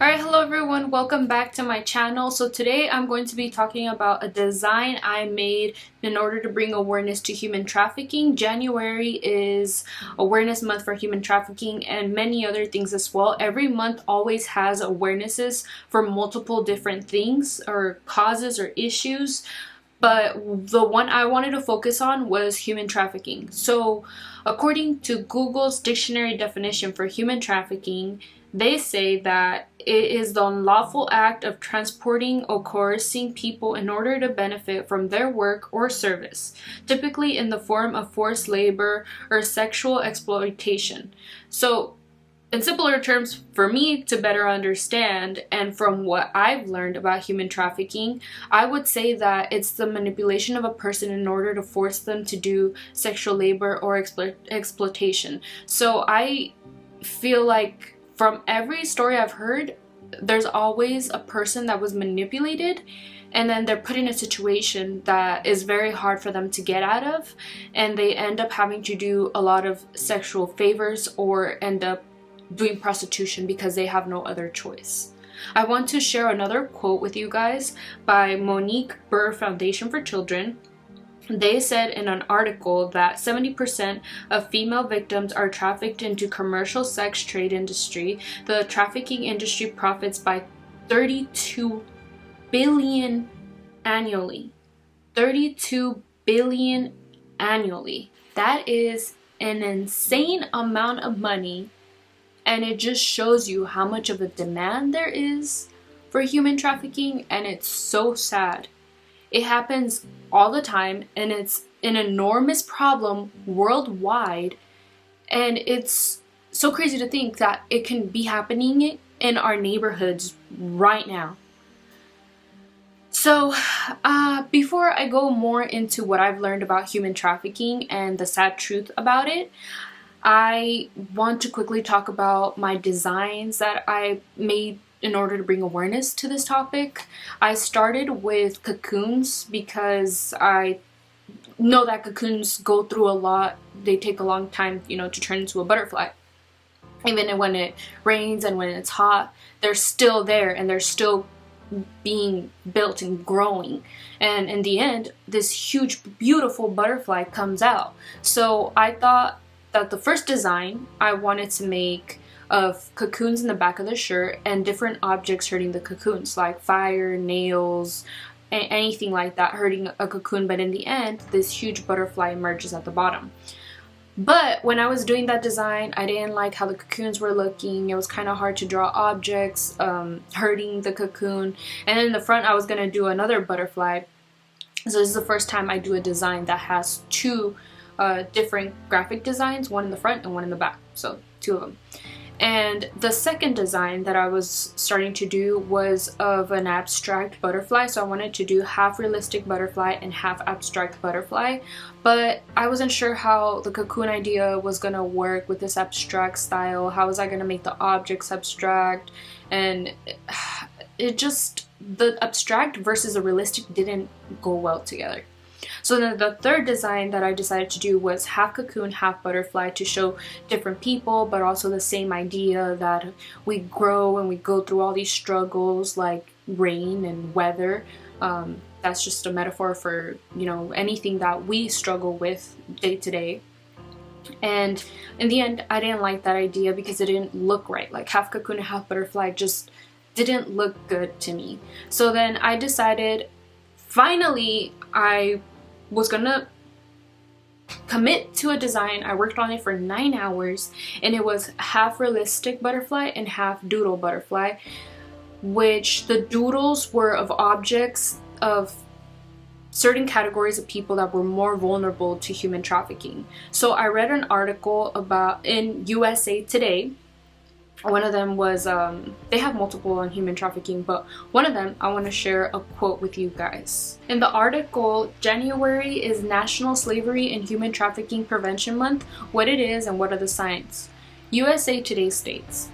Alright, hello everyone, welcome back to my channel. So today I'm going to be talking about a design I made in order to bring awareness to human trafficking. January is Awareness Month for Human Trafficking and many other things as well. Every month always has awarenesses for multiple different things or causes or issues. But the one I wanted to focus on was human trafficking. So according to Google's dictionary definition for human trafficking, they say that it is the unlawful act of transporting or coercing people in order to benefit from their work or service, typically in the form of forced labor or sexual exploitation. So in simpler terms, for me to better understand and from what I've learned about human trafficking, I would say that it's the manipulation of a person in order to force them to do sexual labor or exploitation. So I feel like from every story I've heard, there's always a person that was manipulated and then they're put in a situation that is very hard for them to get out of, and they end up having to do a lot of sexual favors or end up doing prostitution because they have no other choice. I want to share another quote with you guys by Monique Burr Foundation for Children. They said in an article that 70% of female victims are trafficked into commercial sex trade industry. The trafficking industry profits by 32 billion annually. 32 billion annually. That is an insane amount of money. And it just shows you how much of a demand there is for human trafficking, and it's so sad. It happens all the time, and it's an enormous problem worldwide, and it's so crazy to think that it can be happening in our neighborhoods right now. So, before I go more into what I've learned about human trafficking and the sad truth about it, I want to quickly talk about my designs that I made in order to bring awareness to this topic. I started with cocoons because I know that cocoons go through a lot. They take a long time, to turn into a butterfly. Even when it rains and when it's hot, they're still there and they're still being built and growing. And in the end, this huge, beautiful butterfly comes out. So I thought that the first design I wanted to make of cocoons in the back of the shirt and different objects hurting the cocoons, like fire, nails, anything like that hurting a cocoon, but in the end this huge butterfly emerges at the bottom. But when I was doing that design, I didn't like how the cocoons were looking. It was kind of hard to draw objects hurting the cocoon. And in the front I was going to do another butterfly. So this is the first time I do a design that has two different graphic designs, one in the front and one in the back, so two of them. And the second design that I was starting to do was of an abstract butterfly, so I wanted to do half realistic butterfly and half abstract butterfly, but I wasn't sure how the cocoon idea was gonna work with this abstract style. How was I gonna make the objects abstract? And it just, the abstract versus the realistic didn't go well together. So then the third design that I decided to do was half cocoon, half butterfly, to show different people, but also the same idea that we grow and we go through all these struggles like rain and weather. That's just a metaphor for, anything that we struggle with day to day. And in the end, I didn't like that idea because it didn't look right. Like half cocoon and half butterfly just didn't look good to me. So then I decided, finally, I was gonna commit to a design. I worked on it for 9 hours, and it was half realistic butterfly and half doodle butterfly, which the doodles were of objects of certain categories of people that were more vulnerable to human trafficking. So I read an article about in USA Today. One of them was, they have multiple on human trafficking, but one of them, I want to share a quote with you guys. In the article, January is National Slavery and Human Trafficking Prevention Month, what it is and what are the signs. USA Today states,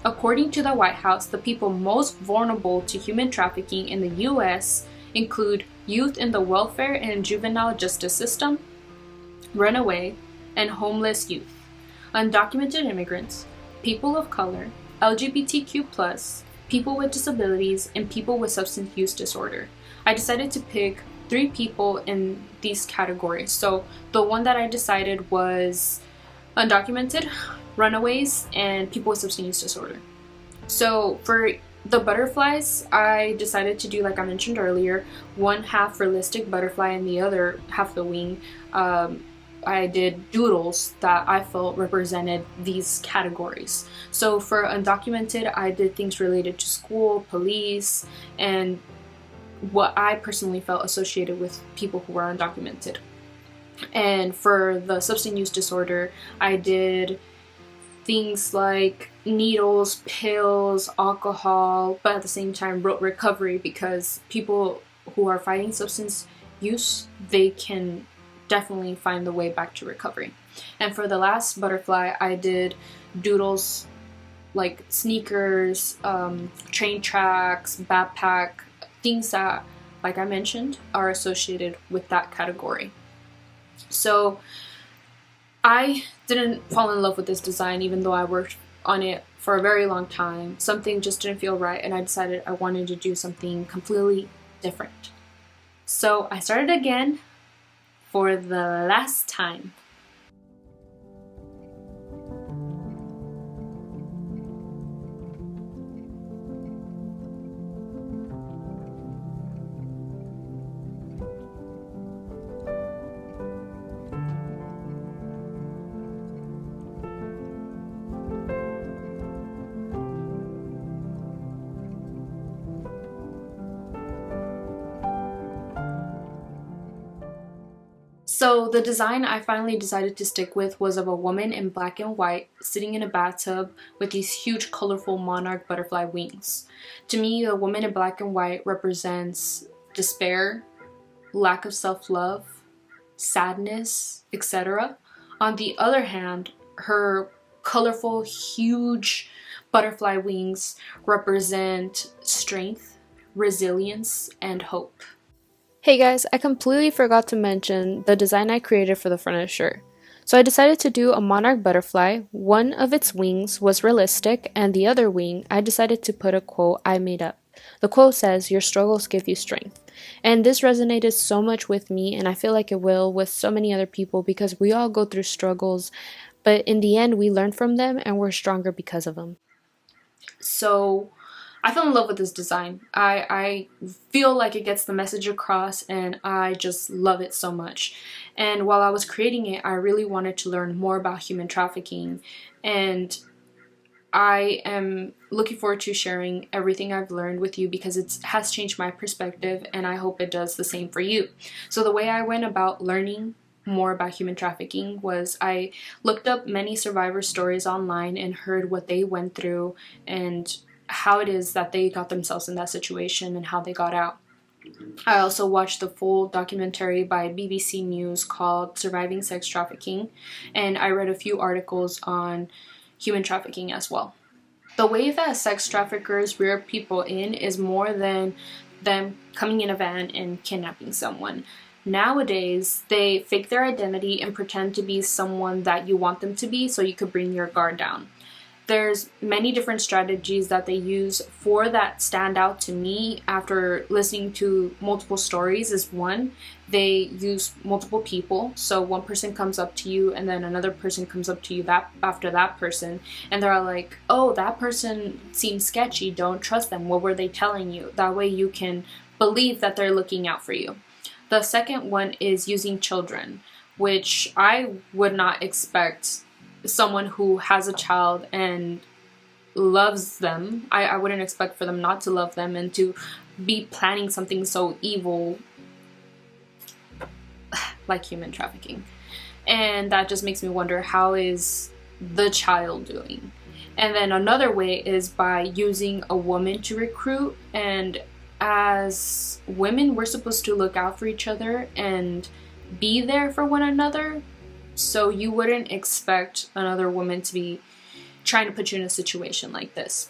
according to the White House, the people most vulnerable to human trafficking in the US include youth in the welfare and juvenile justice system, runaway, and homeless youth, undocumented immigrants, people of color, LGBTQ+, people with disabilities, and people with substance use disorder. I decided to pick 3 people in these categories. So the one that I decided was undocumented, runaways, and people with substance use disorder. So for the butterflies, I decided to do, like I mentioned earlier, one half realistic butterfly and the other half the wing. I did doodles that I felt represented these categories. So for undocumented, I did things related to school, police, and what I personally felt associated with people who were undocumented. And for the substance use disorder, I did things like needles, pills, alcohol, but at the same time wrote recovery, because people who are fighting substance use, they can definitely find the way back to recovery. And for the last butterfly, I did doodles like sneakers, train tracks, backpack, things that, like I mentioned, are associated with that category. So I didn't fall in love with this design, even though I worked on it for a very long time. Something just didn't feel right, and I decided I wanted to do something completely different. So I started again for the last time. So the design I finally decided to stick with was of a woman in black and white sitting in a bathtub with these huge colorful monarch butterfly wings. To me, the woman in black and white represents despair, lack of self-love, sadness, etc. On the other hand, her colorful, huge butterfly wings represent strength, resilience, and hope. Hey guys, I completely forgot to mention the design I created for the front of the shirt. So I decided to do a monarch butterfly. One of its wings was realistic, and the other wing, I decided to put a quote I made up. The quote says, "Your struggles give you strength." And this resonated so much with me, and I feel like it will with so many other people, because we all go through struggles, but in the end we learn from them and we're stronger because of them. So I fell in love with this design. I feel like it gets the message across, and I just love it so much. And while I was creating it, I really wanted to learn more about human trafficking, and I am looking forward to sharing everything I've learned with you, because it has changed my perspective, and I hope it does the same for you. So the way I went about learning more about human trafficking was I looked up many survivor stories online and heard what they went through and how it is that they got themselves in that situation and how they got out. I also watched the full documentary by BBC News called Surviving Sex Trafficking, and I read a few articles on human trafficking as well. The way that sex traffickers rear people in is more than them coming in a van and kidnapping someone. Nowadays, they fake their identity and pretend to be someone that you want them to be, so you could bring your guard down. There's many different strategies that they use. For that stand out to me after listening to multiple stories is one, they use multiple people. So one person comes up to you and then another person comes up to you after that person, and they're like, oh, that person seems sketchy, don't trust them, what were they telling you? That way you can believe that they're looking out for you. The second one is using children, which I would not expect someone who has a child and loves them. I wouldn't expect for them not to love them and to be planning something so evil like human trafficking. And that just makes me wonder, how is the child doing? And then another way is by using a woman to recruit, and as women we're supposed to look out for each other and be there for one another. So you wouldn't expect another woman to be trying to put you in a situation like this.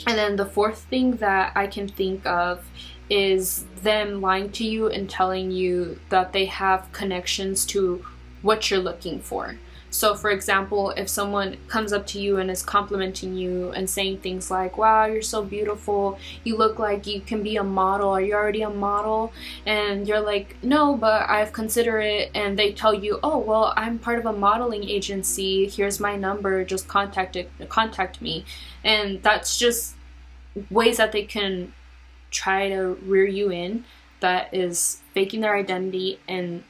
And then the fourth thing that I can think of is them lying to you and telling you that they have connections to what you're looking for. So for example, if someone comes up to you and is complimenting you and saying things like, wow, you're so beautiful, you look like you can be a model, are you already a model? And you're like, no, but I've considered it. And they tell you, oh, well, I'm part of a modeling agency, here's my number, just contact me. And that's just ways that they can try to rear you in, that is faking their identity and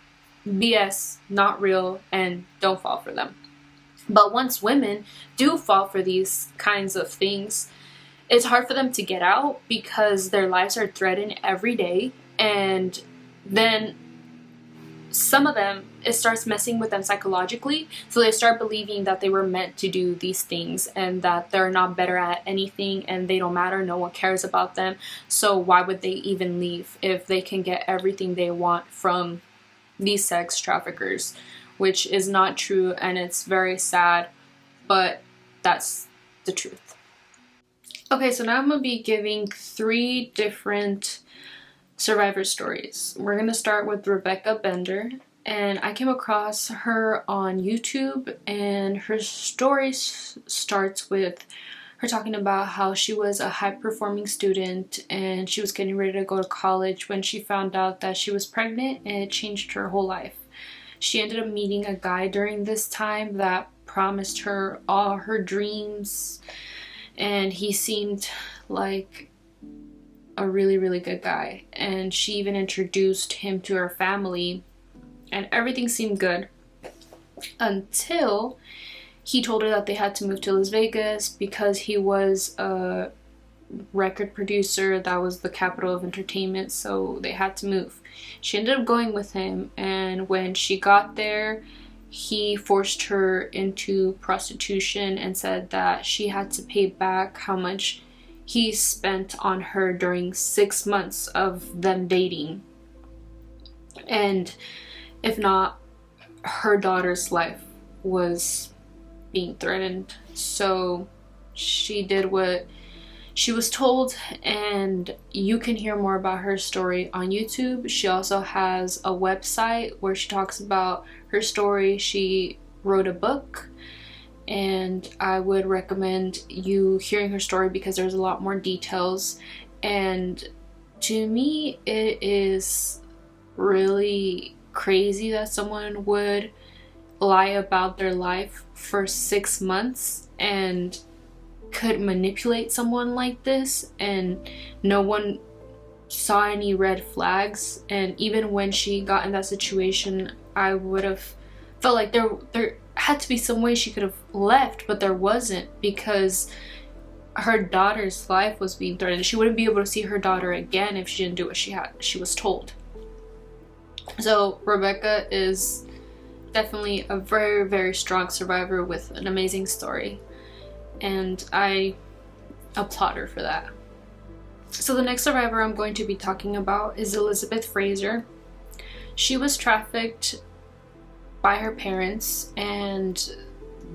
BS, not real, and don't fall for them. But once women do fall for these kinds of things, it's hard for them to get out because their lives are threatened every day. And then some of them, it starts messing with them psychologically. So they start believing that they were meant to do these things and that they're not better at anything and they don't matter, no one cares about them. So why would they even leave if they can get everything they want from these sex traffickers? Which is not true, and it's very sad, but that's the truth. Okay, so now I'm gonna be giving 3 different survivor stories. We're gonna start with Rebecca Bender, and I came across her on YouTube, and her story starts with her talking about how she was a high-performing student and she was getting ready to go to college when she found out that she was pregnant, and it changed her whole life. She ended up meeting a guy during this time that promised her all her dreams, and he seemed like a really, really good guy. And she even introduced him to her family, and everything seemed good until he told her that they had to move to Las Vegas because he was a record producer. That was the capital of entertainment, so they had to move. She ended up going with him, and when she got there, he forced her into prostitution and said that she had to pay back how much he spent on her during 6 months of them dating. And if not, her daughter's life was being threatened. So she did what she was told, and you can hear more about her story on YouTube. She also has a website where she talks about her story. She wrote a book, and I would recommend you hearing her story because there's a lot more details. And to me, it is really crazy that someone would lie about their life for 6 months and could manipulate someone like this, and no one saw any red flags. And even when she got in that situation, I would have felt like there had to be some way she could have left, but there wasn't, because her daughter's life was being threatened. She wouldn't be able to see her daughter again if she didn't do what she was told. So Rebecca is definitely a very, very strong survivor with an amazing story, and I applaud her for that. So the next survivor I'm going to be talking about is Elizabeth Fraser. She was trafficked by her parents, and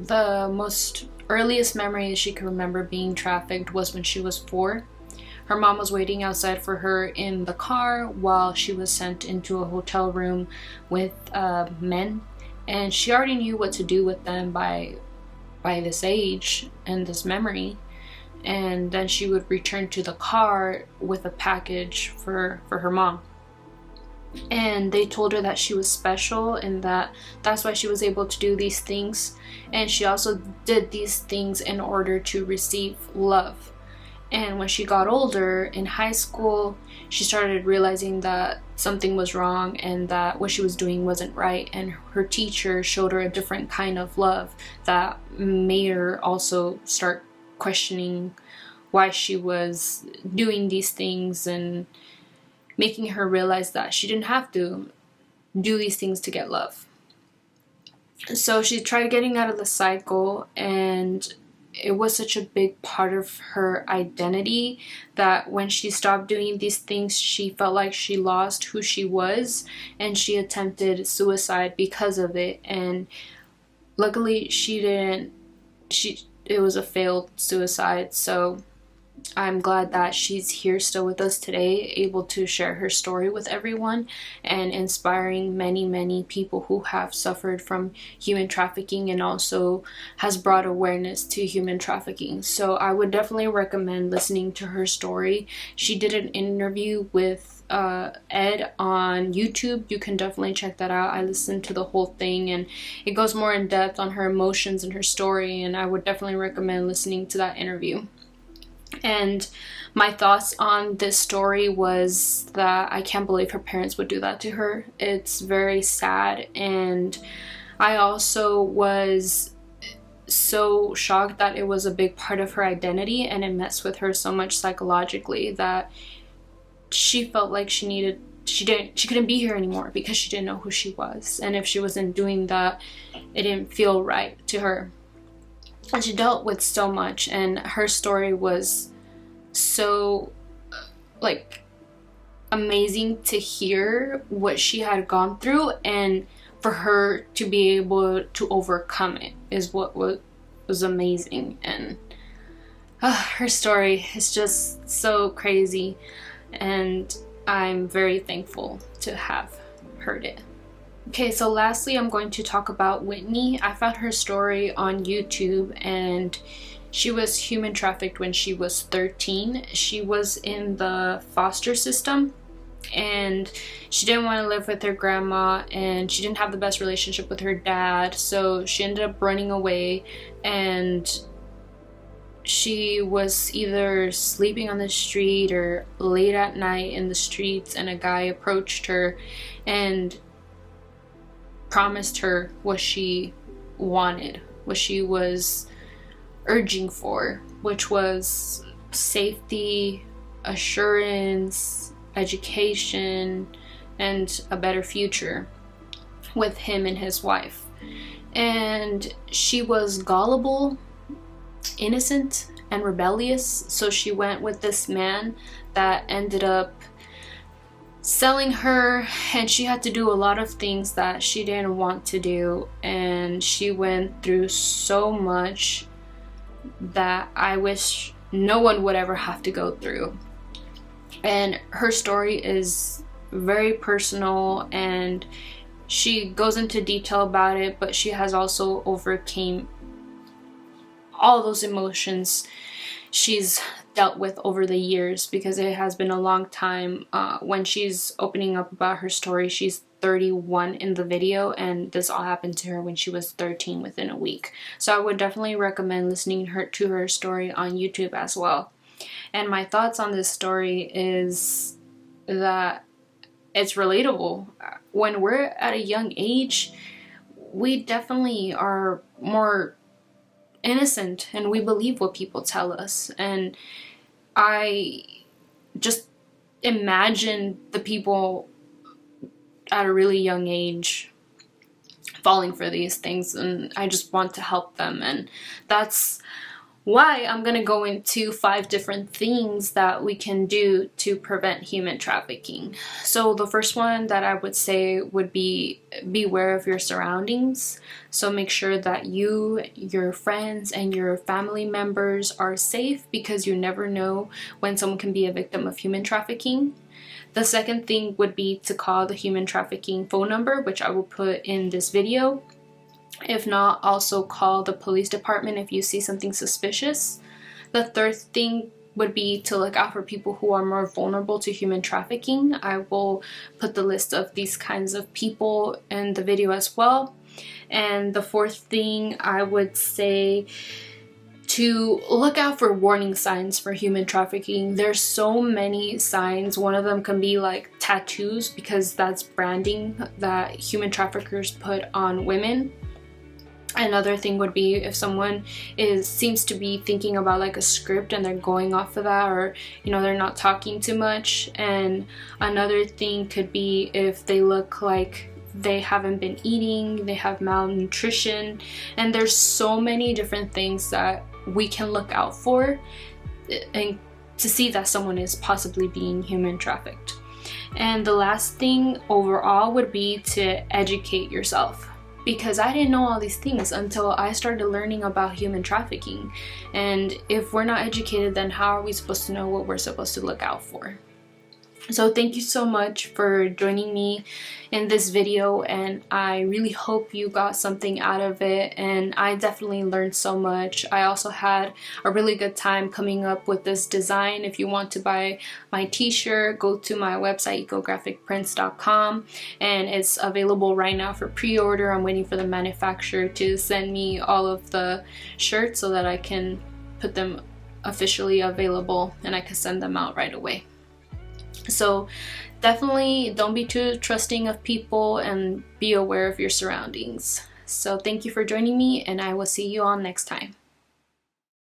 the most earliest memory she can remember being trafficked was when she was 4. Her mom was waiting outside for her in the car while she was sent into a hotel room with men, and she already knew what to do with them by this age and this memory. And then she would return to the car with a package for her mom. And they told her that she was special and that's why she was able to do these things. And she also did these things in order to receive love. And when she got older in high school, she started realizing that something was wrong and that what she was doing wasn't right. And her teacher showed her a different kind of love that made her also start questioning why she was doing these things, and making her realize that she didn't have to do these things to get love. So she tried getting out of the cycle, and it was such a big part of her identity that when she stopped doing these things, she felt like she lost who she was, and she attempted suicide because of it. And luckily she didn't. It was a failed suicide, so I'm glad that she's here still with us today, able to share her story with everyone and inspiring many people who have suffered from human trafficking, and also has brought awareness to human trafficking. So I would definitely recommend listening to her story. She did an interview with Ed on YouTube. You can definitely check that out. I listened to the whole thing, and it goes more in depth on her emotions and her story, and I would definitely recommend listening to that interview. And my thoughts on this story was that I can't believe her parents would do that to her. It's very sad, and I also was so shocked that it was a big part of her identity, and it messed with her so much psychologically that she felt like she couldn't be here anymore because she didn't know who she was, and if she wasn't doing that, it didn't feel right to her. And she dealt with so much, and her story was so like amazing to hear what she had gone through, and for her to be able to overcome it is what was amazing. And her story is just so crazy, and I'm very thankful to have heard it. Okay, so lastly, I'm going to talk about Whitney. I found her story on YouTube, and she was human trafficked when she was 13. She was in the foster system, and she didn't want to live with her grandma, and she didn't have the best relationship with her dad, so she ended up running away, and she was either sleeping on the street or late at night in the streets, and a guy approached her and promised her what she wanted, what she was urging for, which was safety, assurance, education, and a better future with him and his wife. And she was gullible, innocent, and rebellious, so she went with this man that ended up selling her, and she had to do a lot of things that she didn't want to do, and she went through so much that I wish no one would ever have to go through. And her story is very personal, and she goes into detail about it, but she has also overcame all those emotions she's dealt with over the years, because it has been a long time. When she's opening up about her story, she's 31 in the video, and this all happened to her when she was 13 within a week. So I would definitely recommend listening to her story on YouTube as well. And my thoughts on this story is that it's relatable. When we're at a young age, we definitely are more innocent, and we believe what people tell us. And I just imagine the people at a really young age falling for these things, and I just want to help them. And that's why I'm going to go into 5 different things that we can do to prevent human trafficking. So the first one that I would say would be beware of your surroundings. So make sure that you, your friends, and your family members are safe, because you never know when someone can be a victim of human trafficking. The second thing would be to call the human trafficking phone number, which I will put in this video. If not, also call the police department if you see something suspicious. The third thing would be to look out for people who are more vulnerable to human trafficking. I will put the list of these kinds of people in the video as well. And the fourth thing, I would say to look out for warning signs for human trafficking. There's so many signs. One of them can be like tattoos, because that's branding that human traffickers put on women. Another thing would be if someone seems to be thinking about like a script and they're going off of that, or they're not talking too much. And another thing could be if they look like they haven't been eating, they have malnutrition. And there's so many different things that we can look out for and to see that someone is possibly being human trafficked. And the last thing overall would be to educate yourself. because I didn't know all these things until I started learning about human trafficking. And if we're not educated, then how are we supposed to know what we're supposed to look out for? So thank you so much for joining me in this video, and I really hope you got something out of it, and I definitely learned so much. I also had a really good time coming up with this design. If you want to buy my t-shirt, go to my website ecographicprints.com, and it's available right now for pre-order. I'm waiting for the manufacturer to send me all of the shirts so that I can put them officially available and I can send them out right away. So definitely don't be too trusting of people and be aware of your surroundings. So thank you for joining me, and I will see you all next time.